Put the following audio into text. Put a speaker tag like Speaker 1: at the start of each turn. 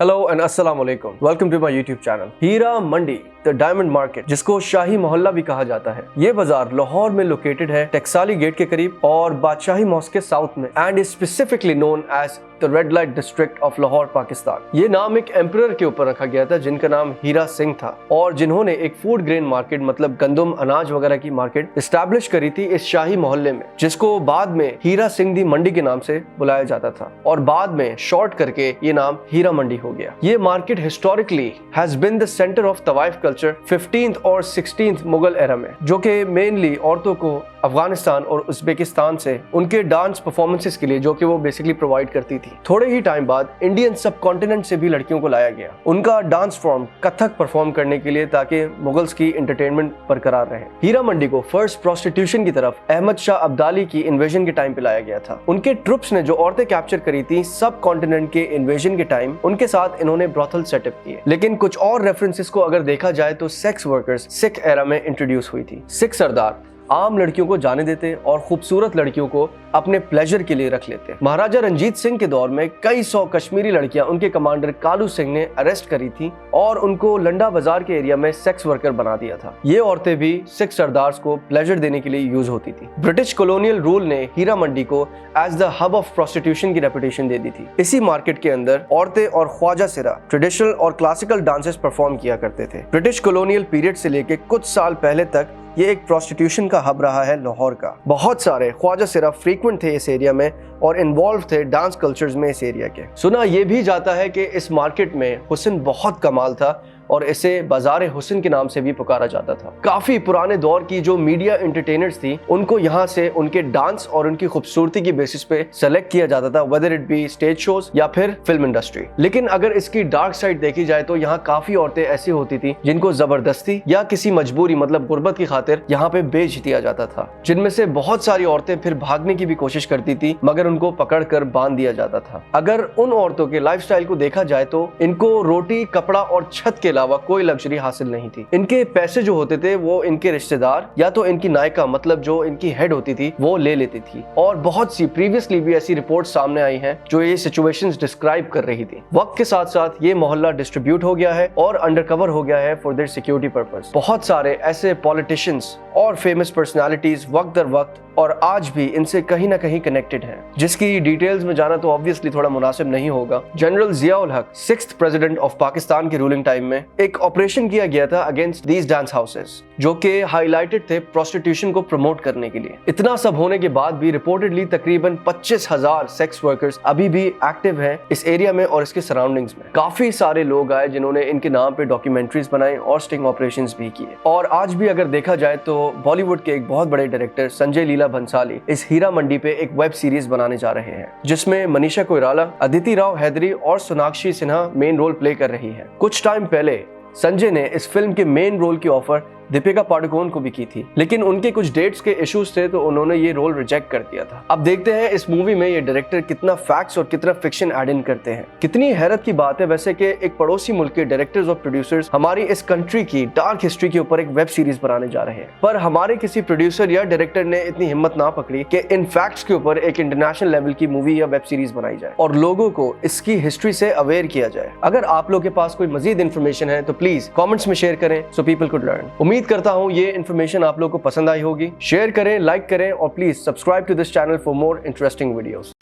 Speaker 1: Hello and Assalamu alaikum. Welcome to my YouTube channel. Heera Mandi the diamond market, जिसको शाही मोहल्ला भी कहा जाता है, ये बाजार लाहौर में लोकेटेड है, टकसाली गेट के करीब और बादशाही मॉस्क के साउथ में, and is specifically known as the red light district of Lahore, Pakistan. ये नाम एक एम्परर के ऊपर रखा गया था जिनका नाम हीरा सिंह था, और जिन्होंने एक फूड ग्रेन मार्केट मतलब गंदम अनाज वगैरह की मार्केट इस्टेब्लिश करी थी इस शाही मोहल्ले में, जिसको बाद में हीरा सिंह दी मंडी के नाम से बुलाया जाता था, और बाद में शॉर्ट करके ये नाम हीरा मंडी हो गया। ये market historically has been the centre of तवाइफ कल्चर 15th और 16th मुगल एरा में, जो कि मेनली औरतों को अफगानिस्तान और उज्बेकिस्तान से उनके डांस परफॉर्मेंसेस के लिए, जो कि वो बेसिकली प्रोवाइड करती थी। थोड़े ही टाइम बाद इंडियन सब कॉन्टिनेंट से भी लड़कियों को लाया गया उनका डांस फॉर्म कथक परफॉर्म करने के लिए, ताकि मुगल्स की एंटरटेनमेंट बरकरार रहे। हीरा मंडी को फर्स्ट प्रोस्टिट्यूशन की तरफ अहमद शाह अब्दाली की इन्वेजन के टाइम पे लाया गया था। उनके ट्रुप्स ने जो औरतें कैप्चर करी थी सब कॉन्टिनेंट के इन्वेजन के टाइम, उनके साथ इन्होंने ब्रॉथल सेटअप किए। लेकिन कुछ और रेफरेंसेस को अगर देखा जाए तो सेक्स वर्कर्स सिख एरा में इंट्रोड्यूस हुई थी। सिख सरदार आम लड़कियों को जाने देते और खूबसूरत लड़कियों को अपने प्लेजर के लिए रख लेते। महाराजा रंजीत सिंह के दौर में कई सौ कश्मीरी लड़कियां उनके कमांडर कालू सिंह ने अरेस्ट करी थी और उनको लंडा बाजार के एरिया में सेक्स वर्कर बना दिया था। ये औरतें भी सिख सरदार्स को प्लेजर देने के लिए यूज होती थी। ब्रिटिश कॉलोनियल रूल ने हीरा मंडी को as the hub of prostitution की रेपुटेशन दे दी थी। इसी मार्केट के अंदर औरतें और ख्वाजा सिरा ट्रेडिशनल और क्लासिकल डांसेस परफॉर्म किया करते थे। ब्रिटिश कॉलोनियल पीरियड से लेके कुछ साल पहले तक ये एक प्रोस्टिट्यूशन का हब रहा है लाहौर का। बहुत सारे ख्वाजा सिरा फ्रीक्वेंट थे इस एरिया में और इन्वॉल्व थे डांस कल्चर्स में इस एरिया के। सुना ये भी जाता है कि इस मार्केट में हुस्न बहुत कमाल था और इसे बाजार हुस्न के नाम से भी पुकारा जाता था। काफी पुराने दौर की जो मीडिया एंटरटेनर्स थी उनको यहाँ से उनके डांस और उनकी खूबसूरती की बेसिस पे सेलेक्ट किया जाता था, whether it be stage shows या फिर फिल्म इंडस्ट्री। लेकिन अगर इसकी डार्क साइड देखी जाए तो यहाँ काफी औरतें ऐसी होती थी जिनको जबरदस्ती या किसी मजबूरी मतलब गुर्बत की खातिर यहाँ पे बेच दिया जाता था, जिनमें से बहुत सारी औरतें फिर भागने की भी कोशिश करती थी मगर उनको पकड़ कर बांध दिया जाता था। अगर उन औरतों के लाइफस्टाइल को देखा जाए तो इनको रोटी, कपड़ा और छत के अलावा कोई लग्जरी हासिल नहीं थी। इनके पैसे जो होते थे वो इनके रिश्तेदार या तो इनकी नायका मतलब जो इनकी हेड होती थी वो ले लेती थी, और बहुत सी प्रीवियसली भी ऐसी रिपोर्ट सामने आई हैं जो ये सिचुएशंस डिस्क्राइब कर रही थी। वक्त के साथ साथ ये मोहल्ला डिस्ट्रीब्यूट हो गया है और अंडरकवर हो गया है फॉर देयर सिक्योरिटी पर्पस। बहुत सारे ऐसे पॉलिटिशियंस और फेमस पर्सनालिटीज वक्त दर वक्त और आज भी इनसे कहीं ना कहीं कनेक्टेड हैं, जिसकी डिटेल्स में जाना तो ऑब्वियसली थोड़ा मुनासिब नहीं होगा। जनरल जियाउल हक 6th प्रेसिडेंट ऑफ पाकिस्तान के रूलिंग टाइम में एक ऑपरेशन किया गया था अगेंस्ट दीज डांस हाउसेस, जो कि हाईलाइटेड थे प्रोस्टिट्यूशन को प्रमोट करने के लिए। इतना सब होने के बाद भी रिपोर्टेडली तकरीबन 25,000 सेक्स वर्कर्स अभी भी एक्टिव हैं इस एरिया में और इसके सराउंडिंग्स में। काफी सारे लोग आए जिन्होंने इनके नाम पे डॉक्यूमेंट्रीज बनाई और स्टिंग ऑपरेशंस भी किए। और आज भी अगर देखा जाए तो बॉलीवुड के एक बहुत बड़े डायरेक्टर संजय लीला भंसाली इस हीरा मंडी पे एक वेब सीरीज बनाने जा रहे हैं, जिसमें मनीषा कोइराला, अदिति राव हैदरी और Sonakshi Sinha main role play कर रही है। कुछ टाइम पहले संजय ने इस फिल्म के मेन रोल की ऑफर दीपिका पादुकोण को भी की थी, लेकिन उनके कुछ डेट्स के इश्यूज थे तो उन्होंने ये रोल रिजेक्ट कर दिया था। अब देखते हैं इस मूवी में ये डायरेक्टर कितना फैक्ट्स और कितना फिक्शन ऐड इन करते हैं। कितनी हैरत की बात है वैसे कि एक पड़ोसी मुल्क के डायरेक्टर्स और प्रोड्यूसर्स हमारी इस कंट्री की डार्क हिस्ट्री के ऊपर एक वेब सीरीज बनाने जा रहे हैं, पर हमारे किसी प्रोड्यूसर या डायरेक्टर ने इतनी हिम्मत ना पकड़ी कि इन फैक्ट्स के ऊपर एक इंटरनेशनल लेवल की मूवी या वेब सीरीज बनाई जाए और लोगों को इसकी हिस्ट्री से अवेयर किया जाए। अगर आप लोगों के पास कोई मजीद इन्फॉर्मेशन है तो प्लीज कॉमेंट्स में शेयर करें सो पीपल कुड लर्न। उम्मीद करता हूँ ये इन्फॉर्मेशन आप लोगों को पसंद आई होगी। शेयर करें, लाइक करें और please subscribe to this channel for more interesting videos.